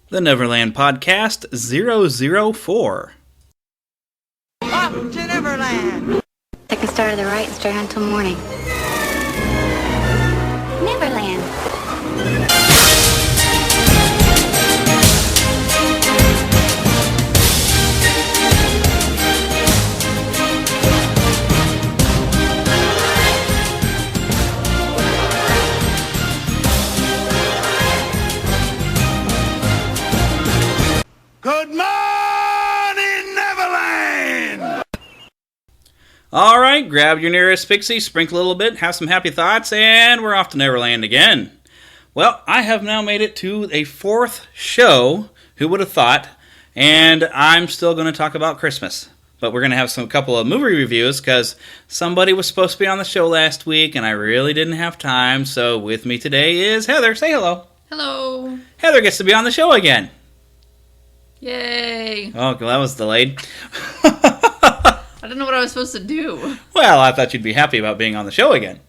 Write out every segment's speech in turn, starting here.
The Neverland Podcast 004. Up to Neverland! Take a start to the right and straight on until morning. Neverland. Good morning, Neverland! All right, grab your nearest pixie, sprinkle a little bit, have some happy thoughts, and we're off to Neverland again. Well, I have now made it to a fourth show, who would have thought, and I'm still going to talk about Christmas. But we're going to have a couple of movie reviews, because somebody was supposed to be on the show last week, and I really didn't have time, so with me today is Heather. Say hello. Hello. Heather gets to be on the show again. Yay. Oh, that was delayed. I don't know what I was supposed to do. Well, I thought you'd be happy about being on the show again.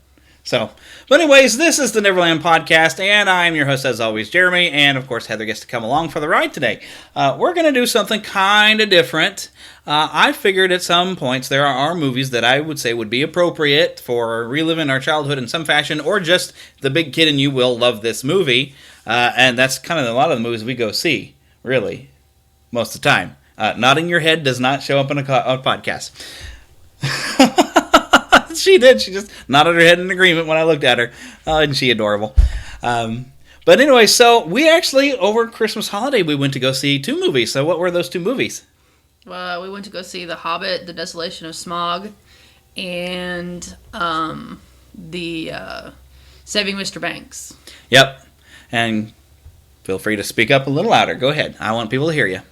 But anyways, this is the Neverland Podcast, and I'm your host, as always, Jeremy, and of course, Heather gets to come along for the ride today. We're going to do something kind of different. I figured at some points there are movies that I would say would be appropriate for reliving our childhood in some fashion, or just the big kid in you will love this movie, and that's kind of a lot of the movies we go see, really. Most of the time. Nodding your head does not show up on a podcast. She did. She just nodded her head in agreement when I looked at her. Isn't she adorable? But anyway, so we actually, over Christmas holiday, we went to go see two movies. So what were those two movies? Well, we went to go see The Hobbit, The Desolation of Smaug, and the Saving Mr. Banks. Yep. And feel free to speak up a little louder. Go ahead. I want people to hear you.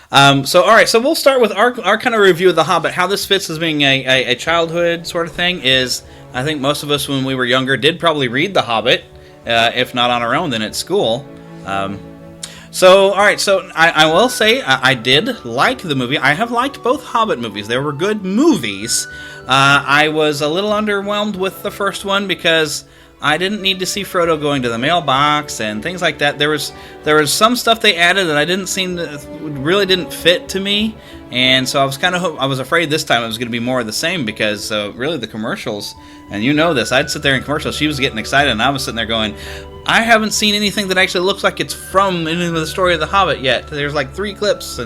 So we'll start with our kind of review of The Hobbit. How this fits as being a childhood sort of thing is, I think most of us when we were younger did probably read The Hobbit, if not on our own, then at school. So I will say I did like the movie. I have liked both Hobbit movies. They were good movies. I was a little underwhelmed with the first one because I didn't need to see Frodo going to the mailbox and things like that. There was some stuff they added that I really didn't fit to me, and so I was afraid this time it was going to be more of the same because really the commercials, and you know this, I'd sit there in commercials. She was getting excited, and I was sitting there going, I haven't seen anything that actually looks like it's from any of the story of the Hobbit yet. There's like 3 clips,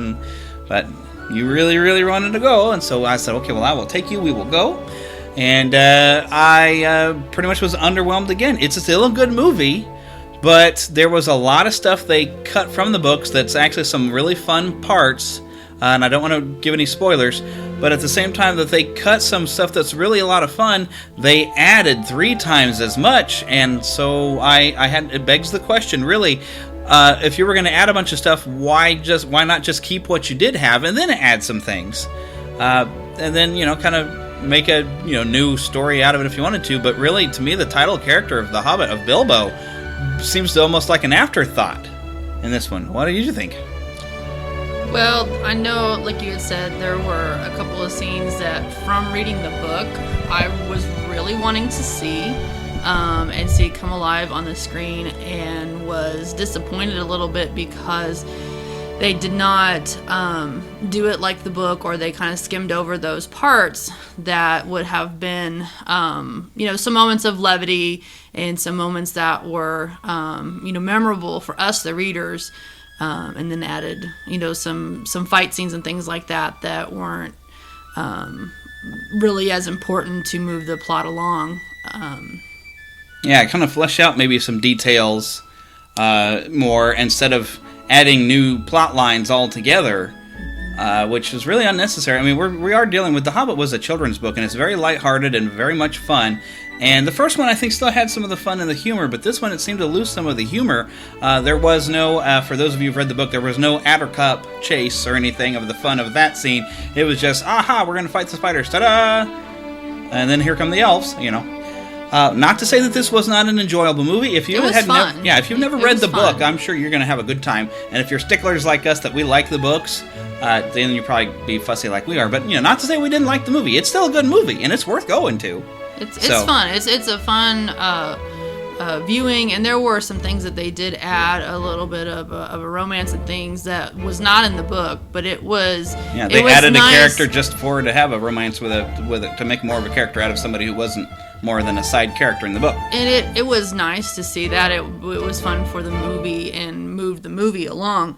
but you really, really wanted to go, and so I said, okay, well I will take you. We will go. And I pretty much was underwhelmed again. It's still a good movie, but there was a lot of stuff they cut from the books that's actually some really fun parts, and I don't want to give any spoilers, but at the same time that they cut some stuff that's really a lot of fun, they added 3 times as much, and so it begs the question, really, if you were going to add a bunch of stuff, why not just keep what you did have and then add some things? And then, kind of make a new story out of it if you wanted to, but really, to me, the title character of The Hobbit, of Bilbo, seems to almost like an afterthought in this one. What did you think? Well, I know, like you had said, there were a couple of scenes that, from reading the book, I was really wanting to see and see it come alive on the screen, and was disappointed a little bit because they did not do it like the book, or they kind of skimmed over those parts that would have been, some moments of levity and some moments that were, memorable for us, the readers, and then added, some fight scenes and things like that weren't really as important to move the plot along. Kind of flesh out maybe some details more instead of adding new plot lines altogether, which was really unnecessary. I mean, we are dealing with The Hobbit was a children's book, and it's very lighthearted and very much fun. And the first one, I think, still had some of the fun and the humor, but this one, it seemed to lose some of the humor. There was no, for those of you who've read the book, there was no Adder Cup chase or anything of the fun of that scene. It was just, aha, we're going to fight the spiders, ta-da! And then here come the elves, Not to say that this was not an enjoyable movie. If you if you've never read the book, I'm sure you're going to have a good time. And if you're sticklers like us that we like the books, then you probably be fussy like we are. But not to say we didn't like the movie. It's still a good movie, and it's worth going to. It's fun. It's a fun viewing, and there were some things that they did add a little bit of a romance and things that was not in the book, but it was they added nice. A character just for her to have a romance with it to make more of a character out of somebody who wasn't more than a side character in the book. And it was nice to see that. It was fun for the movie and moved the movie along.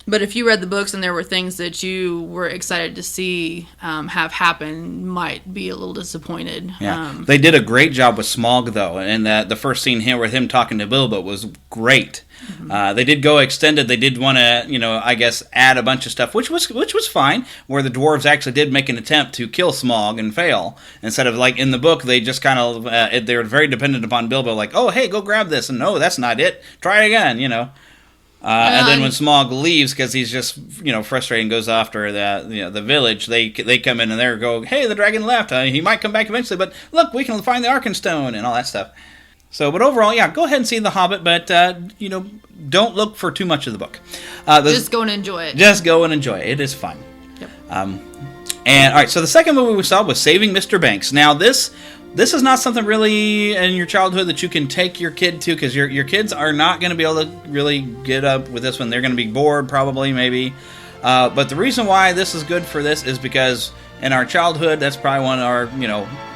But if you read the books and there were things that you were excited to see have happen, might be a little disappointed. Yeah, they did a great job with Smaug, though, and the first scene here with him talking to Bilbo was great. Mm-hmm. They did go extended. They did want to, I guess, add a bunch of stuff, which was fine, where the dwarves actually did make an attempt to kill Smaug and fail. Instead of, like, in the book, they just kind of, they were very dependent upon Bilbo, like, oh, hey, go grab this, and no, that's not it. Try it again, and then when Smaug leaves, because he's just frustrated and goes after the village, they come in and they go, hey, the dragon left. He might come back eventually, but look, we can find the Arkenstone and all that stuff. So, but overall, yeah, go ahead and see The Hobbit, but don't look for too much of the book. Just go and enjoy it. Just go and enjoy it. It is fun. Yep. And all right, so the second movie we saw was Saving Mr. Banks. Now this is not something really in your childhood that you can take your kid to, because your kids are not going to be able to really get up with this one. They're going to be bored, probably, maybe. But the reason why this is good for this is because in our childhood, that's probably one of our,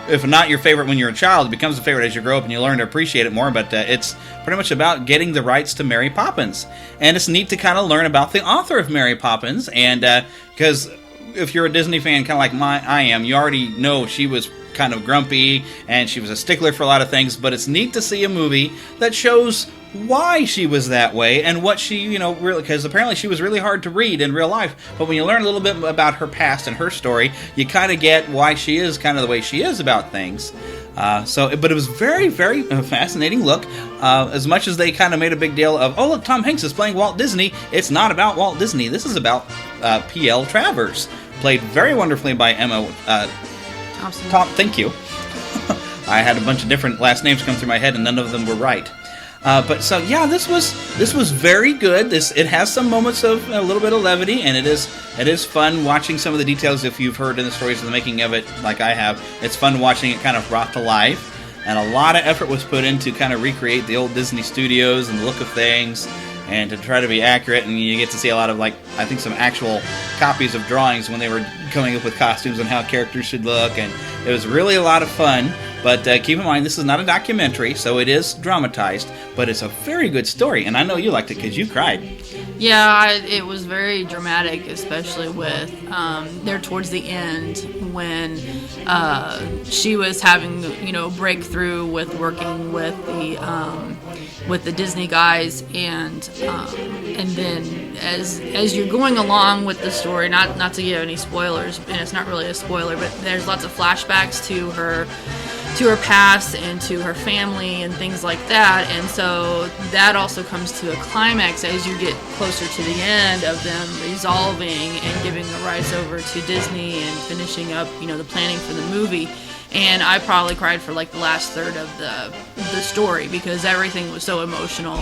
if not your favorite when you're a child, it becomes a favorite as you grow up and you learn to appreciate it more. But it's pretty much about getting the rights to Mary Poppins. And it's neat to kind of learn about the author of Mary Poppins. And because if you're a Disney fan, kind of like I am, you already know she was kind of grumpy and she was a stickler for a lot of things. But it's neat to see a movie that shows why she was that way and what she, really, because apparently she was really hard to read in real life. But when you learn a little bit about her past and her story, you kind of get why she is kind of the way she is about things. But it was very, very fascinating look. As much as they kind of made a big deal of, oh, look, Tom Hanks is playing Walt Disney, it's not about Walt Disney. This is about P.L. Travers, played very wonderfully by Emma Thompson. Thank you. I had a bunch of different last names come through my head, and none of them were right. This was very good. It has some moments of a little bit of levity, and it is fun watching some of the details. If you've heard in the stories of the making of it, like I have, it's fun watching it kind of brought to life. And a lot of effort was put in to kind of recreate the old Disney studios and the look of things, and to try to be accurate. And you get to see a lot of, I think some actual copies of drawings when they were coming up with costumes and how characters should look. And it was really a lot of fun. But keep in mind, this is not a documentary, so it is dramatized. But it's a very good story, and I know you liked it because you cried. Yeah, it was very dramatic, especially with there towards the end when she was having breakthrough with working with the Disney guys, and then as you're going along with the story, not to give any spoilers, and it's not really a spoiler, but there's lots of flashbacks to her past and to her family and things like that, and so that also comes to a climax as you get closer to the end of them resolving and giving the rights over to Disney and finishing up the planning for the movie. And I probably cried for the last third of the story because everything was so emotional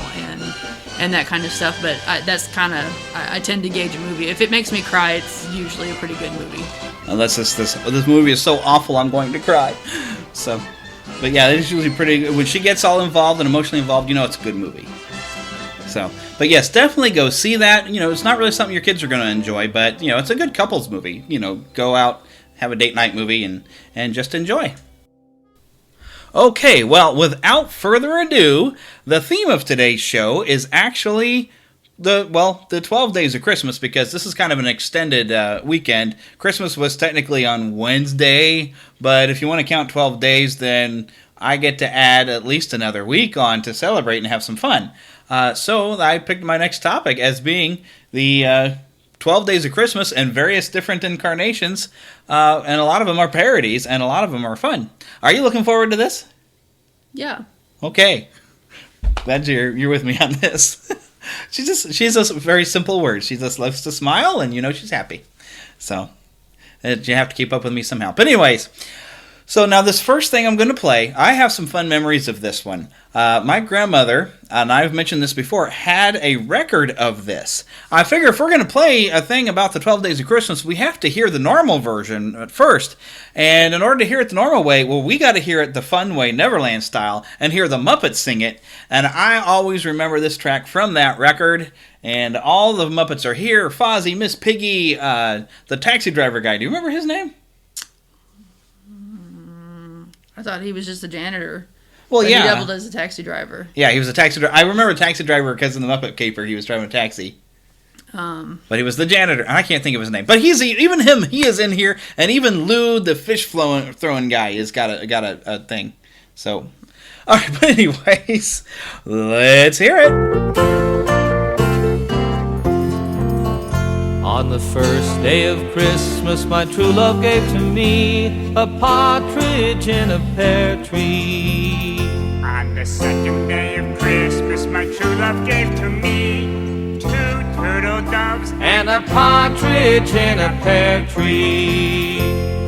and that kind of stuff. But I tend to gauge a movie. If it makes me cry, it's usually a pretty good movie. Unless this movie is so awful, I'm going to cry. So, but yeah, it's usually pretty good. When she gets all involved and emotionally involved, it's a good movie. So, but yes, definitely go see that. It's not really something your kids are going to enjoy, but it's a good couples movie. Go out, have a date night movie, and just enjoy. Okay, well, without further ado, the theme of today's show is actually the 12 days of Christmas, because this is kind of an extended weekend. Christmas was technically on Wednesday, but if you want to count 12 days, then I get to add at least another week on to celebrate and have some fun. So I picked my next topic as being the 12 Days of Christmas and various different incarnations, and a lot of them are parodies, and a lot of them are fun. Are you looking forward to this? Yeah. Okay. Glad you're with me on this. She's just very simple words. She just loves to smile, and she's happy. So you have to keep up with me somehow. But anyways, So now this first thing I'm going to play, I have some fun memories of this one. My grandmother, and I've mentioned this before, had a record of this. I figure if we're going to play a thing about the 12 Days of Christmas, we have to hear the normal version at first. And in order to hear it the normal way, well, we got to hear it the fun way, Neverland style, and hear the Muppets sing it. And I always remember this track from that record. And all the Muppets are here. Fozzie, Miss Piggy, the taxi driver guy. Do you remember his name? I thought he was just a janitor. Well, but yeah. He doubled as a taxi driver. Yeah, he was a taxi driver. I remember a taxi driver because in the Muppet Caper he was driving a taxi. But he was the janitor. I can't think of his name. But he is in here. And even Lou, the fish throwing guy, has got a thing. So, all right. But anyways, let's hear it. On the first day of Christmas, my true love gave to me a partridge in a pear tree. On the second day of Christmas, my true love gave to me 2 turtle doves and a partridge in a pear tree.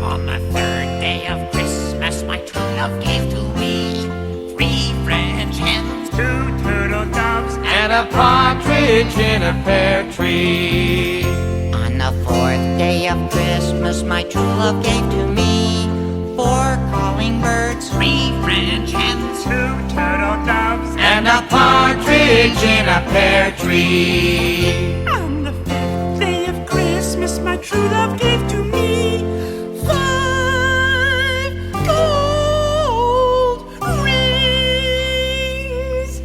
On the third day of Christmas, my true love gave to me 3 French hens, 2 turtle doves and a partridge in a pear tree. On the fourth day of Christmas, my true love gave to me 4 calling birds, 3 French hens, 2 turtle doves and a partridge in a pear tree. On the 5th day of Christmas, my true love gave to me 5 gold rings,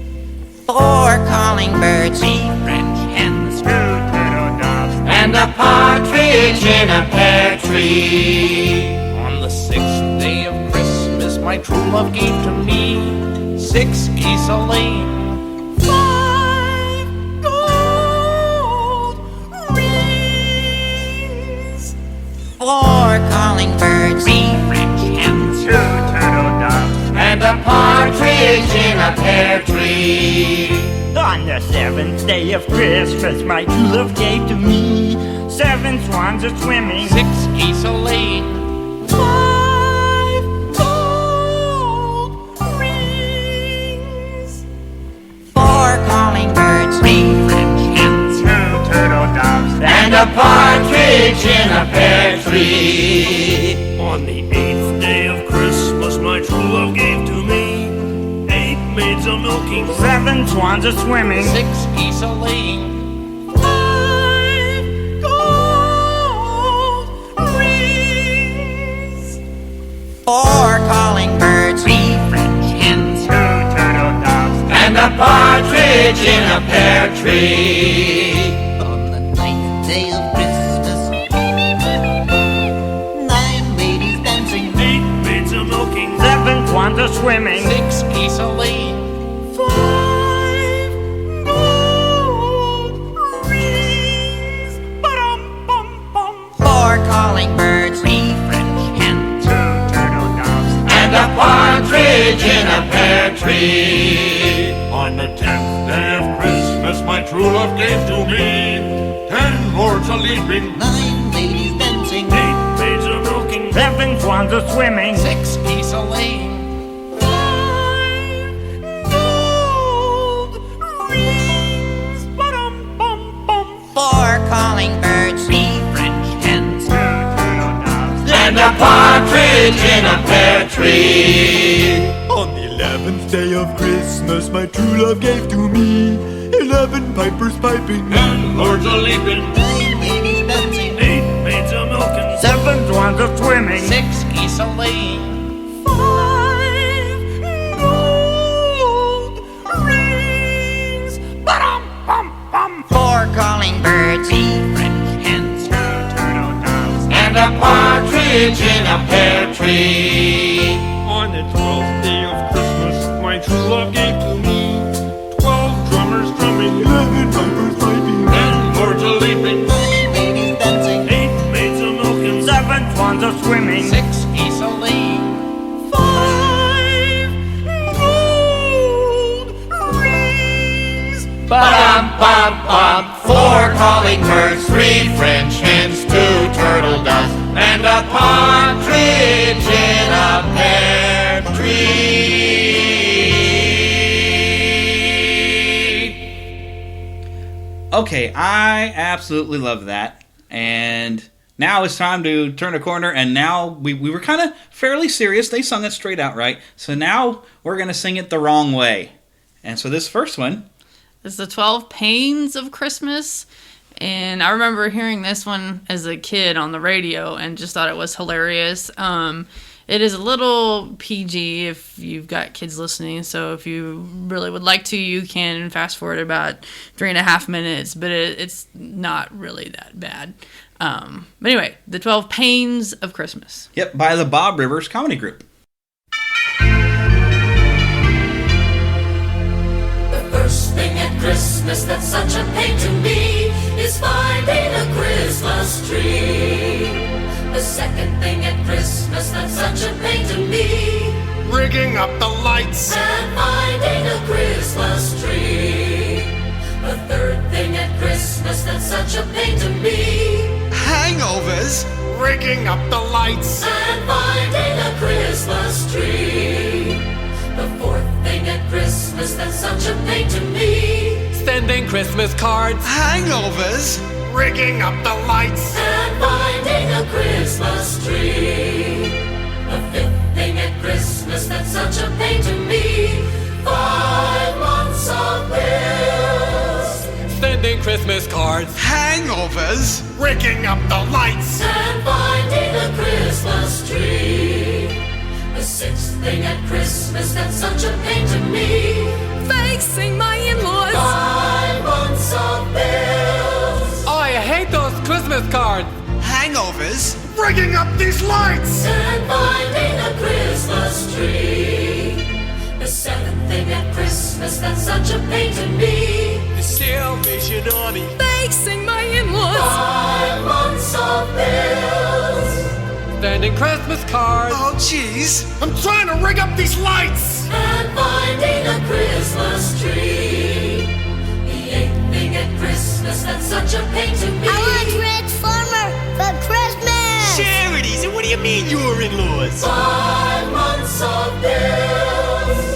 4 calling birds, 3 French hens, 2 turtle doves And a partridge in a pear tree. On the 6th day of Christmas, my true love gave to me 6 geese a-laying, 5 gold rings, 4 calling birds, 3 French hens, 2 turtle doves And a partridge in a pear tree. On the 7th day of Christmas, my true love gave to me 7 swans a swimming, 6 geese a-laying, 5 gold rings, 4 calling birds, 3 French hens, 2 turtle doves And a partridge in a pear tree. On the 8th day of Christmas, my true love gave to me 8 maids a-milking, 7 swans a swimming, 6 geese a-laying, 5 gold rings, 4 calling birds, 3 French hens, 2 turtle doves And a partridge in a pear tree. On the 9th day of Christmas, 9 ladies dancing, 8 maids a-milking, 7 swans a swimming, 6 geese a-laying, 5 gold rings, ba-dum-bum-bum, 4 calling birds, 3 French hens, 2 turtle doves And a partridge in a pear tree. On the 10th day of Christmas, my true love gave to me 10 lords a-leaping, 9 ladies dancing, 8 maids a-milking, 7 swans a swimming, 6 geese a-laying, 5 gold rings, ba-dum-bum-bum, 4 calling birds, 3 French hens, 2 turtle doves And a partridge in a pear tree. On the 11th day of Christmas, my true love gave to me 11 pipers piping, 10 lords a-leaping, 9 ladies dancing, 8 maids a-milking, 7 swans a swimming, 6 geese a-laying, 5 gold rings, ba-dum-bum-bum, 4 calling birds, 3 French hens, 2 turtle doves And a partridge in a pear tree. On the 12th day of Christmas, my true love gave to me 12 drummers drumming, 11 pipers piping, 10 lords a-leaping, 9 ladies dancing, 8 maids a-milking, 7 swans a swimming, 6 geese a-laying, 5 gold rings, Ba-dum-bum-bum. 4 calling birds, 3 French hens, 2 turtle doves and a partridge in a pear tree. Okay, I absolutely love that. And now it's time to turn a corner, and now we were kind of fairly serious. They sung it straight out right. So now we're going to sing it the wrong way. And so this first one is the 12 Pains of Christmas. And I remember hearing this one as a kid on the radio and just thought it was hilarious. It is a little PG if you've got kids listening, so if you really would like to, you can fast forward about 3.5 minutes, but it's not really that bad. But anyway, the 12 Pains of Christmas. Yep, by the Bob Rivers Comedy Group. The first thing at Christmas that's such a pain to me is finding a Christmas tree. The second thing at Christmas that's such a pain to me, rigging up the lights and finding a Christmas tree. The third thing at Christmas that's such a pain to me, hangovers, rigging up the lights and finding a Christmas tree. The fourth thing at Christmas that's such a pain to me, sending Christmas cards, hangovers, rigging up the lights and finding a Christmas tree. The fifth thing at Christmas that's such a pain to me, 5 months of bills, sending Christmas cards, hangovers, rigging up the lights and finding a Christmas tree. The sixth thing at Christmas that's such a pain to me, facing my in-laws, 5 months of bills. Oh, I hate those Christmas cards. Hangovers, rigging up these lights and finding a Christmas tree. The seventh thing at Christmas that's such a pain to me, the Salvation Army, facing my in-laws, 5 months of bills, sending Christmas cards. Oh jeez, I'm trying to rig up these lights and finding a Christmas tree. The eighth thing at Christmas that's such a pain to me, I want Transformer for Christmas. Charities, and what do you mean your in-laws? 5 months of bills.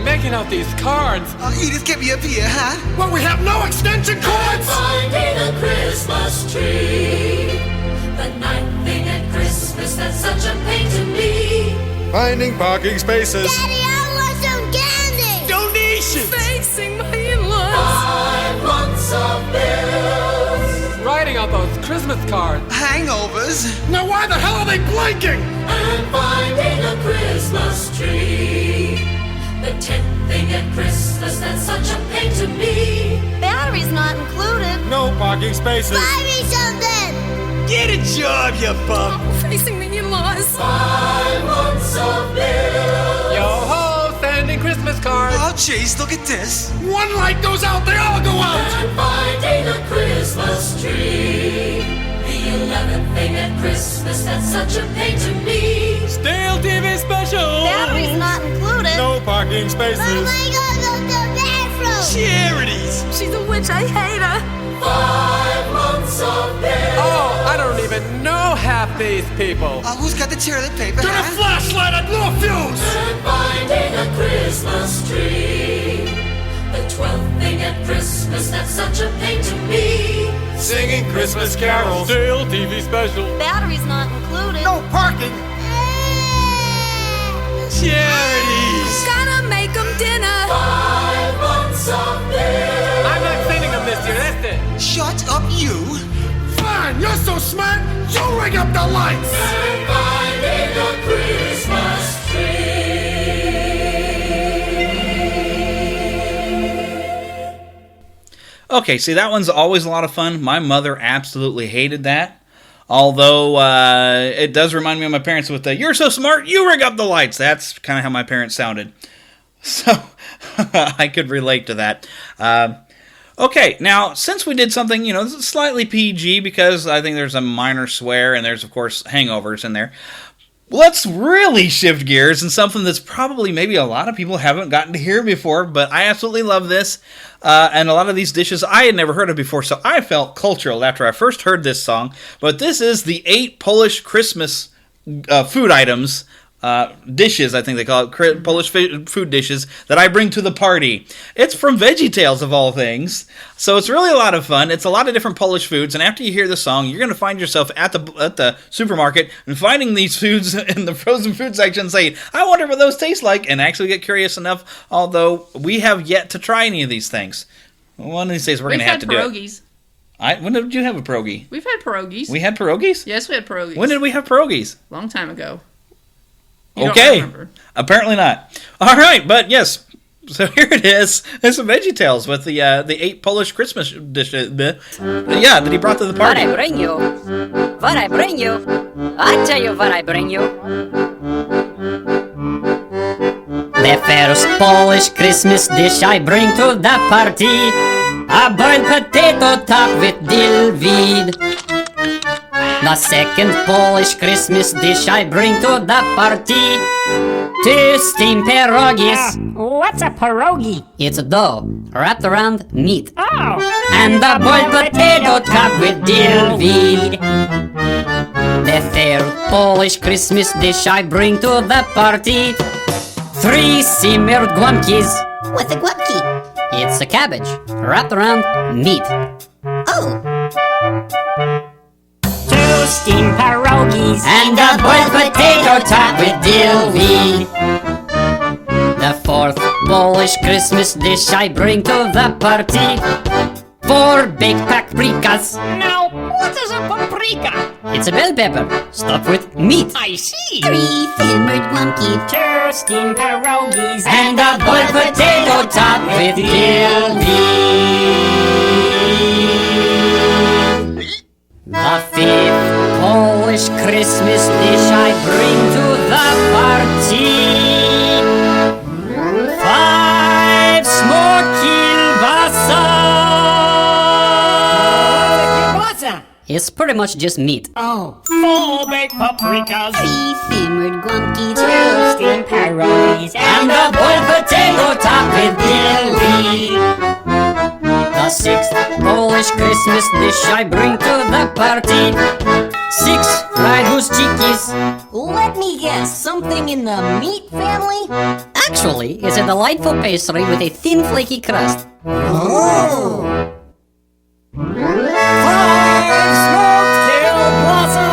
Making out these cards. Edith, get me up here, huh? Well, we have no extension cords! Finding a Christmas tree. The ninth thing at Christmas that's such a pain to me, Finding parking spaces. Daddy, I want some candy. Donations, facing my in-laws, 5 months of bills, Writing out those Christmas cards. hangovers, Now why the hell are they blinking? and finding a Christmas tree. The 10th thing at Christmas that's such a pain to me, Battery's not included. No parking spaces. Buy me something. get a job, you bum. facing the in-laws, 5 months of bills, Yo ho, sending Christmas cards. Oh jeez, look at this. One light goes out, they all go out! and finding a Christmas tree. The 11th thing at Christmas that's such a pain to me, Stale TV special. Battery's not included. No parking spaces. Oh my God, go to the bathroom. Charities, she's a witch, I hate her. 5 months of bills, Oh, I don't even know half these people. who's got the toilet paper, Get a huh? flashlight, I blew a fuse! and finding a Christmas tree. The 12th thing at Christmas that's such a pain to me, Singing Christmas carols. Stale TV special. Battery's not included. No parking. Charities, Gotta make them dinner. 5 months of bills, I'm not sending them this year, that's it. shut up you. Fine, you're so smart, you rig up the lights! and finding a Christmas tree. Okay, see, that one's always a lot of fun. My mother absolutely hated that. Although, it does remind me of my parents with the, you're so smart, you rig up the lights. That's kind of how my parents sounded. So, I could relate to that. Okay, now, since we did something, slightly PG, because I think there's a minor swear, and there's, of course, hangovers in there. Let's really shift gears and something that's probably maybe a lot of people haven't gotten to hear before, but I absolutely love this. And a lot of these dishes I had never heard of before, so I felt cultural after I first heard this song. But this is the 8 Polish Christmas food items, dishes, I think they call it, Polish food dishes, that I bring to the party. It's from VeggieTales, of all things. So it's really a lot of fun. It's a lot of different Polish foods, and after you hear the song, you're going to find yourself at the supermarket and finding these foods in the frozen food section saying, I wonder what those taste like, and actually get curious enough, although we have yet to try any of these things. One of these days we're going to have to do it. Pierogies. When did you have a pierogi? We've had pierogies. We had pierogies? Yes, we had pierogies. When did we have pierogies? Long time ago. Okay. Apparently not. All right, but yes. So here it is. It's some VeggieTales with the 8 Polish Christmas dishes. Yeah, that he brought to the party. What I bring you? What I bring you? I tell you what I bring you. The first Polish Christmas dish I bring to the party, a boiled potato topped with dill weed. The second Polish Christmas dish I bring to the party, 2 steamed pierogies. What's a pierogi? It's a dough wrapped around meat. Oh! And a boiled potato topped with dill weed. The third Polish Christmas dish I bring to the party, 3 simmered guamkis. What's a guapki? It's a cabbage wrapped around meat. Oh! 2 steamed pierogies. And a boiled potato topped with dill weed. The fourth Polish Christmas dish I bring to the party, 4 baked paprikas. Now, what is a paprika? It's a bell pepper stuffed with meat. I see. 3 simmered guamki. 2 steamed pierogies. And a boiled potato topped with dill weed. The fifth Polish Christmas dish I bring to the party, 5 smoked kielbasa. It's pretty much just meat. Oh! 4 baked paprikas. 3 simmered guamki. 2 steamed pierogies. And a boiled potato topped with dill weed. The sixth Polish Christmas dish I bring to the party, 6 fried goose cheekies. Let me guess, something in the meat family? Actually, it's a delightful pastry with a thin flaky crust. Oh! 5 smoked kielbasas.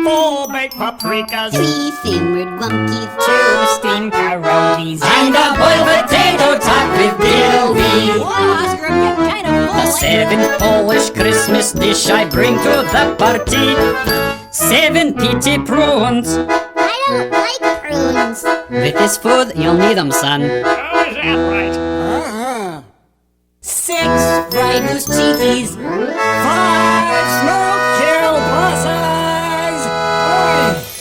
4 baked paprikas. 3 simmered guamki. 2 steamed pierogies. And a boiled potato topped with dill weed. Wow, Oscar, I'm getting kind of full. The seventh Polish Christmas dish I bring to the party, 7 peaty prunes. I don't like prunes. With this food, you'll need them, son. Oh, is that right? 6 fried goose cheekies. 5 smoked kielbasas.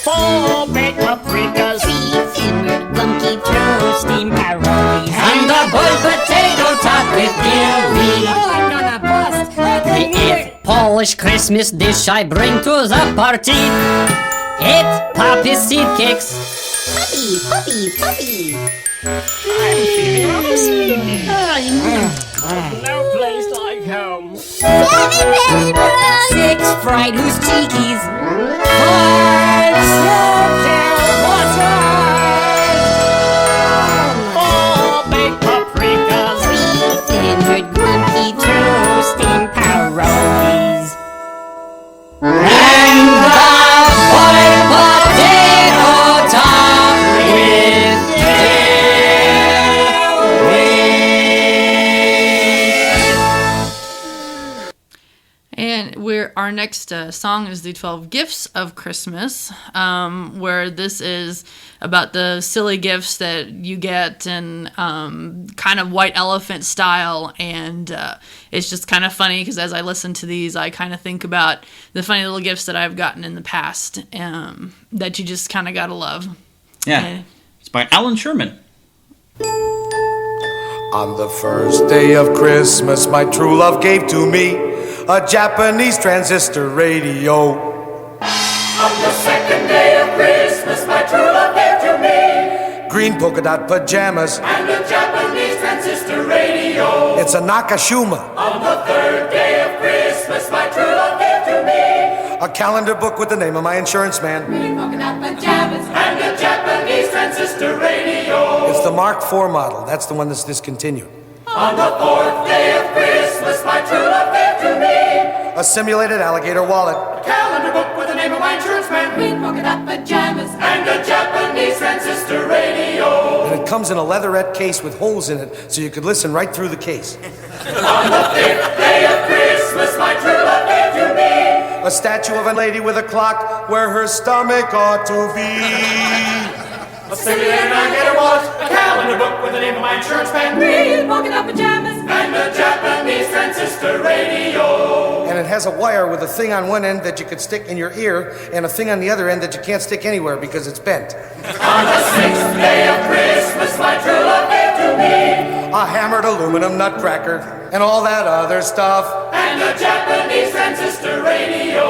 4 baked paprikas. 3 simmered guamki. 2 steamed pierogies. And a boiled potato topped with dill weed. Oh, I'm gonna bust. The eighth Polish Christmas dish I bring to the party, 8 poppy seed cakes. Puppy, puppy, puppy. I'm feeling rather sleepy. No place like home. 7 baby bros. 6 fried goose cheekies. 5 smoked kielbasas. 4 baked paprikas. 3 simmered guamki. 2 steamed pierogies. And the boiled potato topped with dill weed. And our next song is the 12 Gifts of Christmas, where this is about the silly gifts that you get and kind of white elephant style. And it's just kind of funny because as I listen to these, I kind of think about the funny little gifts that I've gotten in the past that you just kind of gotta love. Yeah. It's by Alan Sherman. On the first day of Christmas, my true love gave to me a Japanese transistor radio. On the second green polka dot pajamas. And a Japanese transistor radio. It's a Nakashima. On the third day of Christmas, my true love gave to me A calendar book with the name of my insurance man. green polka dot pajamas. And a Japanese transistor radio. It's the Mark IV model. That's the one that's discontinued. On the fourth day of Christmas, my true love gave to me A simulated alligator wallet. a calendar book with the name of my insurance man, green polka dot pajamas, and a Japanese transistor radio. And it comes in a leatherette case with holes in it so you could listen right through the case. On the fifth day of Christmas, my true love gave to me A statue of a lady with a clock where her stomach ought to be. a simulated alligator wallet, a calendar book with the name of my insurance man, green polka dot pajamas, and a Japanese transistor radio. And it has a wire with a thing on one end that you could stick in your ear and a thing on the other end that you can't stick anywhere because it's bent. On the sixth day of Christmas, my true love gave to me A hammered aluminum nutcracker and all that other stuff. and a Japanese transistor radio.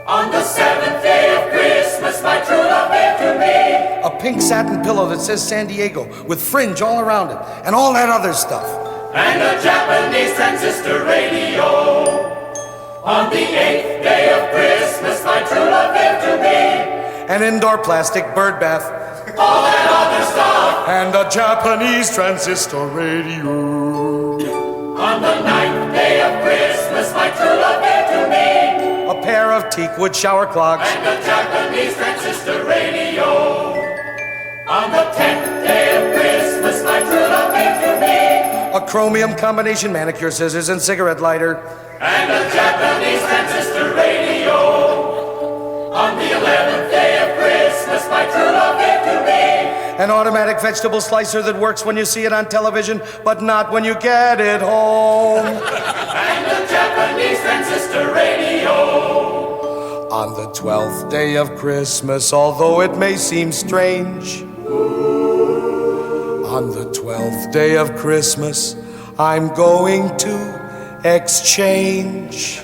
On the seventh day of Christmas, my true love gave to me A pink satin pillow that says San Diego with fringe all around it and all that other stuff. and a Japanese transistor radio. On the eighth day of Christmas, my true love gave to me An indoor plastic bird bath all that other stuff. and a Japanese transistor radio. On the ninth day of Christmas, my true love gave to me A pair of teakwood shower clogs and a Japanese transistor radio. On the 10th day of Christmas, my true love gave to me a chromium combination manicure scissors and cigarette lighter and a Japanese transistor radio. On the 11th day of Christmas, my true love gave to me an automatic vegetable slicer that works when you see it on television but not when you get it home. and a Japanese transistor radio. On the 12th day of Christmas, although it may seem strange, on the 12th day of Christmas, I'm going to exchange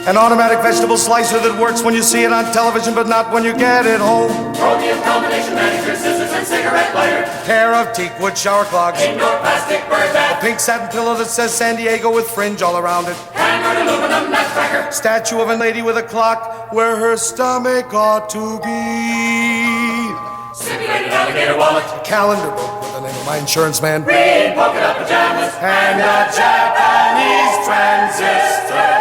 an automatic vegetable slicer that works when you see it on television but not when you get it home. Chromium combination manicure scissors and cigarette lighter. Pair of teakwood shower clogs. Indoor plastic bird bath. A pink satin pillow that says San Diego with fringe all around it. Hammered aluminum nutcracker. Statue of a lady with a clock where her stomach ought to be. Simulated alligator wallet. Calendar book with the name of my insurance man. Green polka dot pajamas. And a Japanese transistor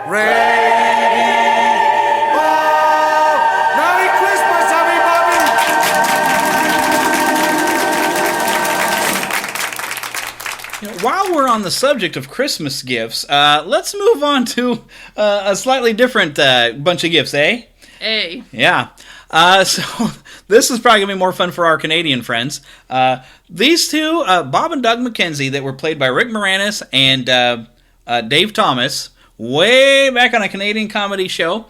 radio. Merry Christmas, everybody! While we're on the subject of Christmas gifts, let's move on to a slightly different bunch of gifts, eh? A. Yeah. So this is probably going to be more fun for our Canadian friends. These two, Bob and Doug McKenzie, that were played by Rick Moranis and Dave Thomas, way back on a Canadian comedy show.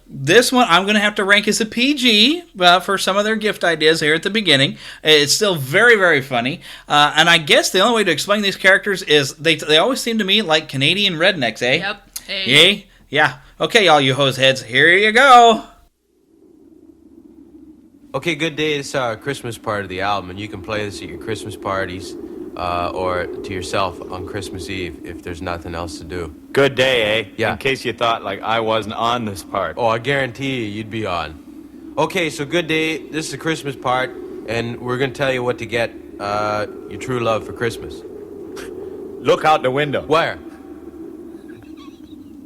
This one I'm going to have to rank as a PG for some of their gift ideas here at the beginning. It's still very, very funny. And I guess the only way to explain these characters is they always seem to me like Canadian rednecks, eh? Yep. A. Yay? Yeah. Okay, all you hose heads, here you go. Okay, Good Day is our Christmas part of the album, and you can play this at your Christmas parties or to yourself on Christmas Eve if there's nothing else to do. Good Day, eh? Yeah. In case you thought, like, I wasn't on this part. Oh, I guarantee you'd be on. Okay, so Good Day, this is the Christmas part, and we're going to tell you what to get your true love for Christmas. Look out the window. Where?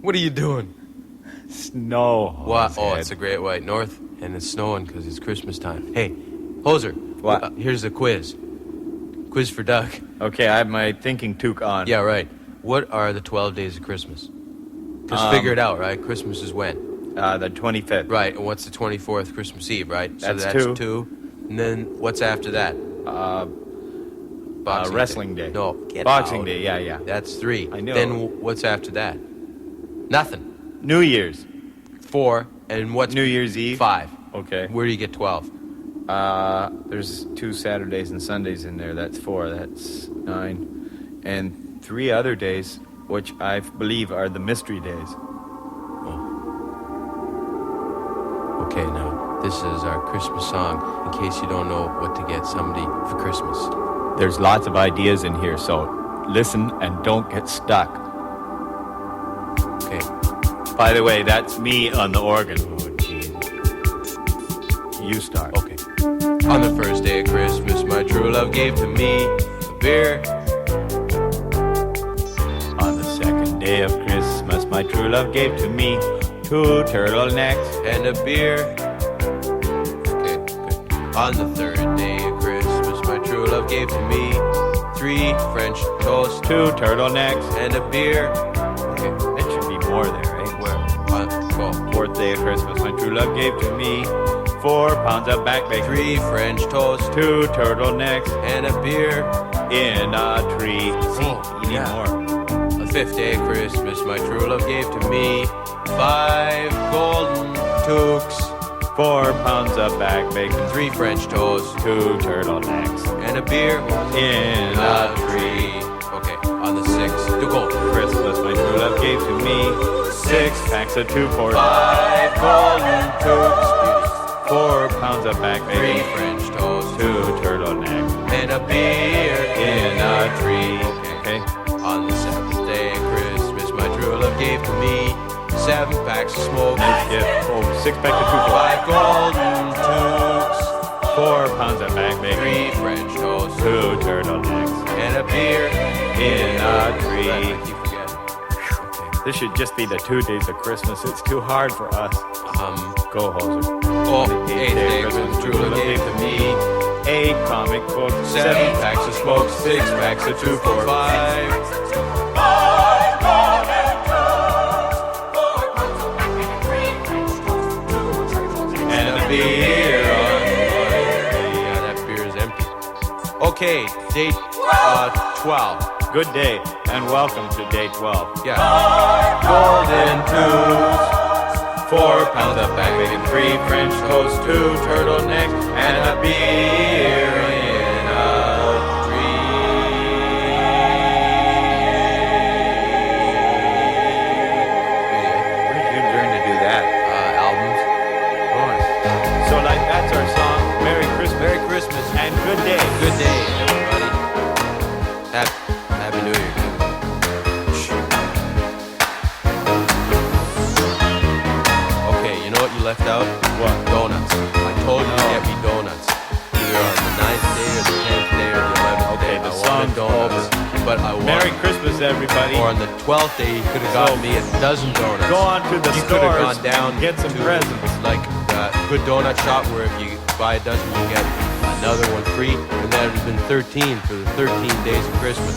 What are you doing? Snow. What? Oh, it's a great white north, and it's snowing because it's Christmas time. Hey, Hoser. What? Here's the quiz. Quiz for Doug. Okay, I have my thinking toque on. Yeah, right. What are the 12 days of Christmas? Just figure it out, right? Christmas is when? The 25th. Right, and what's the 24th? Christmas Eve, right? That's so two. And then what's after that? Boxing Wrestling Day. No, get Boxing out. Day, yeah. That's 3. I know. Then what's after that? Nothing. New Year's. 4. And what's New Year's Eve? 5. Okay. Where do you get 12? There's 2 Saturdays and Sundays in there. That's 4. That's 9. And 3 other days, which I believe are the mystery days. Okay, now, this is our Christmas song in case you don't know what to get somebody for Christmas. There's lots of ideas in here, so listen and don't get stuck. Okay. By the way, that's me on the organ. Oh, geez. You start. Okay. On the first day of Christmas, my true love gave to me a beer. On the second day of Christmas, my true love gave to me 2 turtlenecks and a beer. Okay, good. On the third day of Christmas, my true love gave to me 3 French toasts, 2 turtlenecks, and a beer. Okay, that should be more there, right? Where? Well, 4th day of Christmas, my true love gave to me 4 pounds of back bacon, 3 French toasts, 2 turtlenecks, and a beer in a tree. See, you need more. On the 5th day of Christmas, my true love gave to me 5 golden toques, 4 pounds of back bacon, 3 French toasts, 2 turtlenecks, and a beer in a tree. Okay, on the 6th, to go. Christmas, my true love gave to me 6 packs of 2-4, 5 golden toques, 4 pounds of back 3 bacon, French toasts, 2 turtlenecks, and a beer in a tree. Okay. On the 7th day of Christmas, my true love gave to me 7 packs of smoke, Nice gift. 6 packs of 2-4, 5 golden toques, 4 pounds of back bacon, 3 French toasts, 2 turtlenecks, and a beer in a tree. I keep forgetting. This should just be the 2 days of Christmas. It's too hard for us. Go, Hoser. Oh, 8th day of Christmas, true love gave to me 8 comic books, 7 packs of smoke, 6 packs of 2-4-5. And a beer on yeah, that beer is empty. Okay, date 12. Good day, and welcome to day 12. Yeah. Golden tubes, 4 pounds of back bacon, 3 French toast, 2 turtlenecks, and a beer in a Where did you learn to do that? Albums. So, like, that's our song. Merry Christmas. Merry Christmas. And good day. Good day, everybody. Happy New Year. Okay, you know what you left out? What? Donuts. I told you to get me donuts. Either on the 9th day or the 10th day or the 11th day. The I wanted song's donuts. over. But I Merry wanted... Christmas, everybody. Or on the 12th day, you could have got me a dozen donuts. Go on to the You could have stores gone down and get some to, presents. like a good donut shop where if you buy a dozen, you get another one free. And that would have been 13 for the 13 days of Christmas.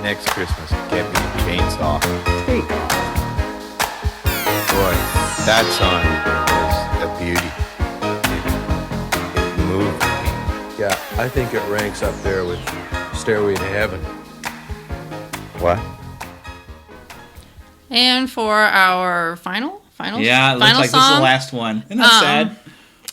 Next Christmas, get me a chainsaw. Take off. Boy, that song was a beauty. It moved me. Yeah, I think it ranks up there with Stairway to Heaven. What? And for our final Yeah, it looks like song, this is the last one. Isn't that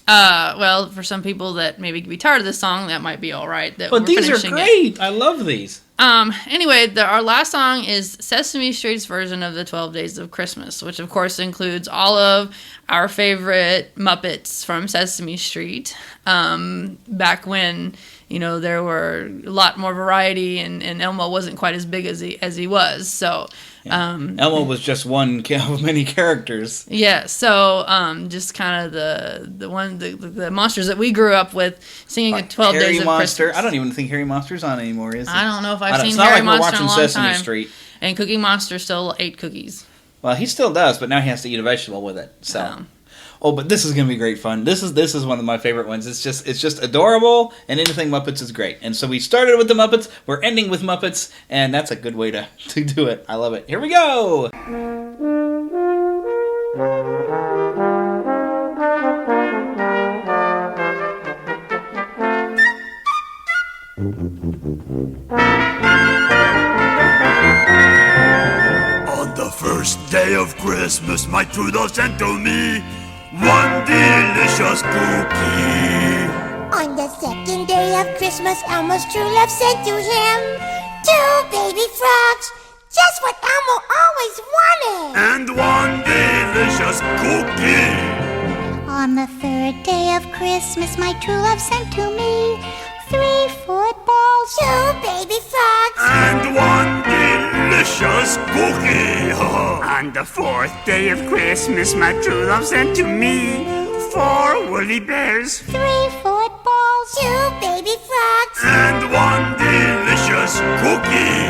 sad? Well, for some people that maybe could be tired of this song, that might be all right. That But we're these are finishing great. it. I love these. Anyway, our last song is Sesame Street's version of the 12 Days of Christmas, which of course includes all of our favorite Muppets from Sesame Street. Back when, there were a lot more variety and Elmo wasn't quite as big as he was. So, Elmo was just one of many characters. Yeah, so just kind of the monsters that we grew up with singing Like 12 Harry Days of Monster. Christmas. I don't even think Harry Monster's on anymore, is he? I don't know if I've It's seen not Harry like we're Monster in a watching long Sesame time. Street. And Cookie Monster still ate cookies. Well, he still does, but now he has to eat a vegetable with it. So, but this is gonna be great fun. This is one of my favorite ones. It's just adorable, and anything Muppets is great. And so we started with the Muppets, we're ending with Muppets, and that's a good way to do it. I love it. Here we go. On the first day of Christmas, my true love sent to me one delicious cookie. On the second day of Christmas, Elmo's true love sent to him 2 baby frogs, just what Elmo always wanted. And one delicious cookie. On the third day of Christmas, my true love sent to me 3 footballs, 2 baby frogs, and 1 delicious cookie. On the 4th day of Christmas, my true love sent to me 4 woolly bears, 3 footballs, 2 baby frogs, and 1 delicious cookie.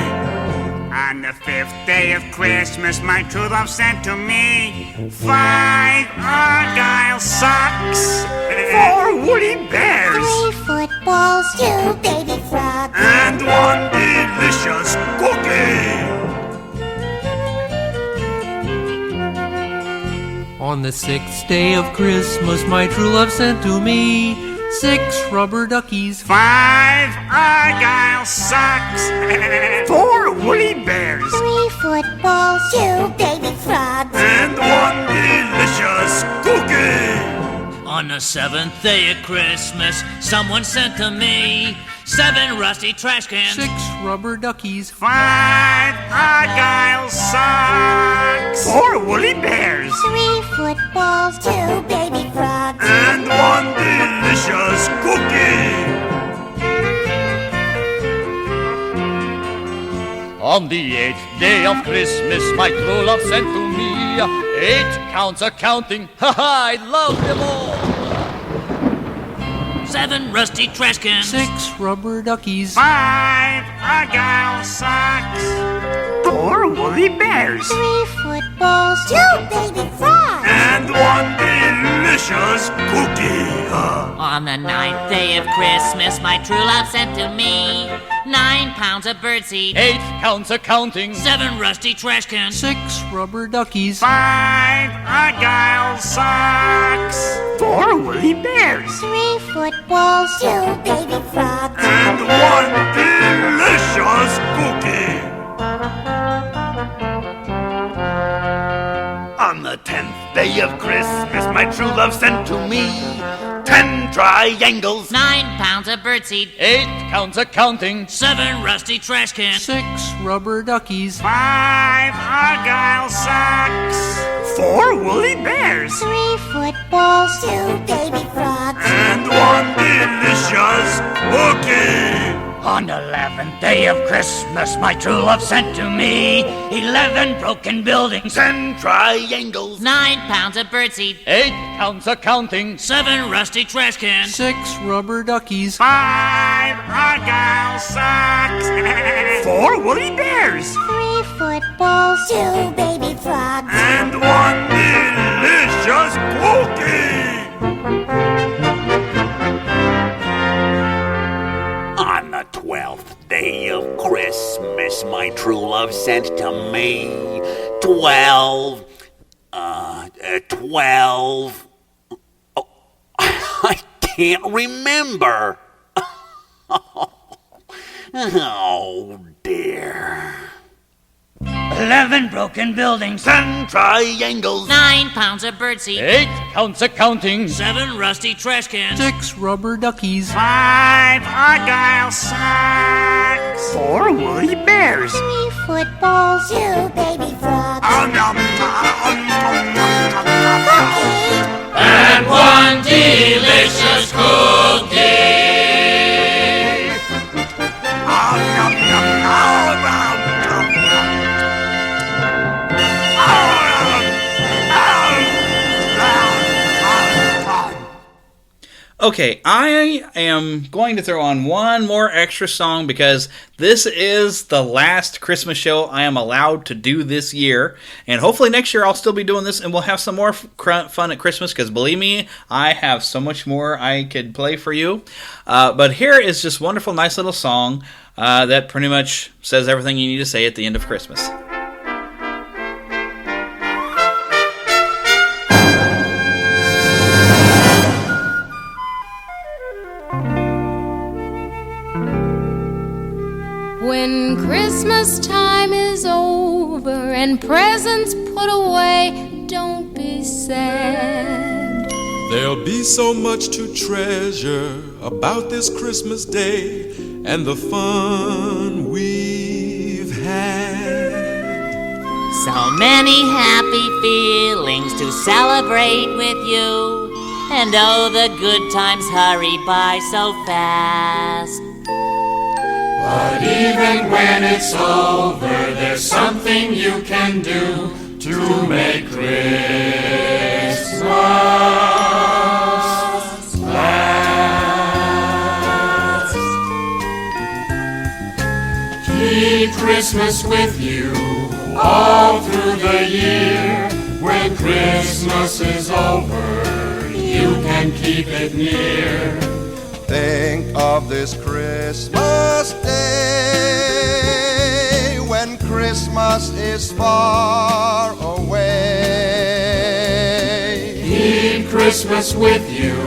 On the 5th day of Christmas, my true love sent to me 5 Argyle socks, 4 woolly bears, 3 footballs, 2 baby frogs, and 1 delicious cookie. On the 6th day of Christmas, my true love sent to me 6 rubber duckies, 5 Argyle socks, 4 woolly bears, 3 footballs, 2 baby frogs, and 1 delicious cookie. On the 7th day of Christmas, someone sent to me 7 rusty trash cans, 6 rubber duckies, 5 Argyle socks, 4 woolly bears, 3 footballs, 2 baby frogs, and 1 delicious cookie. On the 8th day of Christmas, my true love sent to me 8 counts of counting. Ha ha, I love them all. 7 rusty trash cans, 6 rubber duckies, 5 Argyle socks, 4 woolly bears, 3 footballs, 2 baby frogs, and 1 delicious cookie. On the 9th day of Christmas, my true love sent to me 9 pounds of birdseed, 8 counts of counting, 7 rusty trash cans, 6 rubber duckies, 5 Argyle socks, 4 woolly bears, 3 footballs, 2 baby frogs, and 1 delicious cookie. On the 10th day of Christmas, my true love sent to me 10 triangles, 9 pounds of birdseed, 8 counts of counting, 7 rusty trash cans, 6 rubber duckies, 5 Argyle socks, 4 woolly bears, 3 footballs, 2 baby frogs, and 1 delicious cookie. On the 11th day of Christmas, my true love sent to me 11 broken buildings, 10 triangles, 9 pounds of birdseed, 8 counts of counting, 7 rusty trash cans, 6 rubber duckies, 5 Argyle socks, 4 woolly bears, 3 footballs, 2 baby frogs, and 1 delicious cookie. On the 12th day of Christmas, my true love sent to me 12. Oh, I can't remember. Oh, dear. 11 broken buildings, 10 triangles, 9 pounds of birdseed, 8 counts of counting, 7 rusty trash cans, 6 rubber duckies, 5 Argyle socks, 4 woolly bears, 3 footballs, 2 baby frogs, and 1 delicious cookie. Okay, I am going to throw on one more extra song because this is the last Christmas show I am allowed to do this year. And hopefully next year I'll still be doing this and we'll have some more fun at Christmas because believe me, I have so much more I could play for you. But here is just wonderful, nice little song that pretty much says everything you need to say at the end of Christmas. When Christmas time is over and presents put away, don't be sad. There'll be so much to treasure about this Christmas day and the fun we've had. So many happy feelings to celebrate with you. And oh, the good times hurry by so fast. But even when it's over, there's something you can do to make Christmas last. Keep Christmas with you all through the year. When Christmas is over, you can keep it near. Think of this Christmas day when Christmas is far away. Keep Christmas with you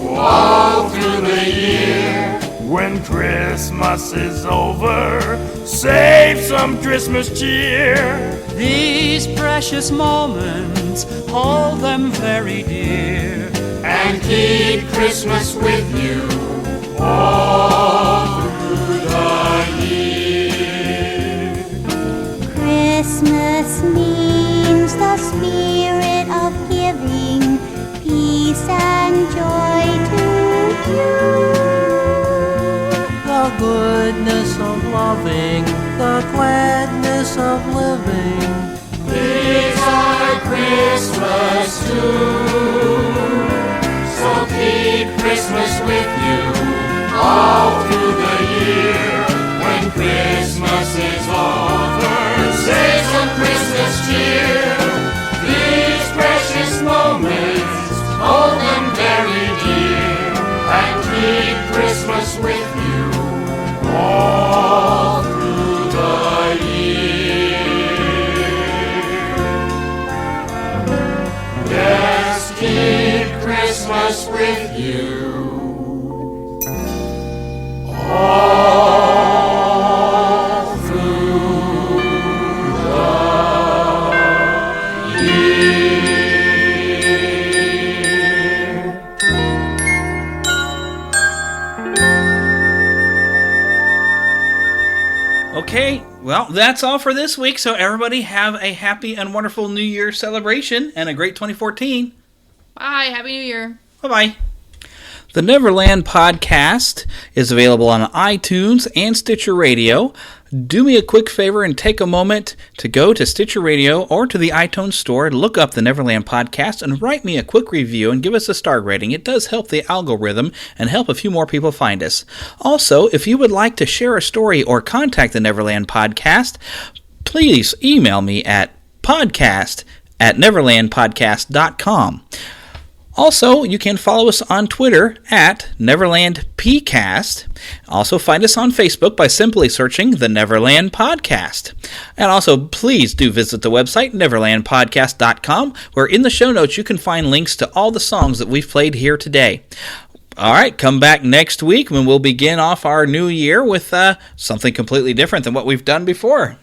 all through the year. When Christmas is over, save some Christmas cheer. These precious moments, hold them very dear. And keep Christmas with you all through the year. Christmas means the spirit of giving peace and joy to you. The goodness of loving, the gladness of living. These are Christmas too. So keep Christmas with you all through the year. When Christmas is over, say some Christmas cheer. These precious moments, hold them very dear. And keep Christmas with you all through the year. Yes, keep Christmas with you all through the year. Okay, well, that's all for this week. So everybody have a happy and wonderful New Year celebration and a great 2014. Bye. Happy New Year. Bye-bye. The Neverland Podcast is available on iTunes and Stitcher Radio. Do me a quick favor and take a moment to go to Stitcher Radio or to the iTunes Store, look up the Neverland Podcast, and write me a quick review and give us a star rating. It does help the algorithm and help a few more people find us. Also, if you would like to share a story or contact the Neverland Podcast, please email me at podcast@neverlandpodcast.com. Also, you can follow us on Twitter at NeverlandPcast. Also, find us on Facebook by simply searching The Neverland Podcast. And also, please do visit the website, NeverlandPodcast.com, where in the show notes you can find links to all the songs that we've played here today. All right, come back next week when we'll begin off our new year with something completely different than what we've done before.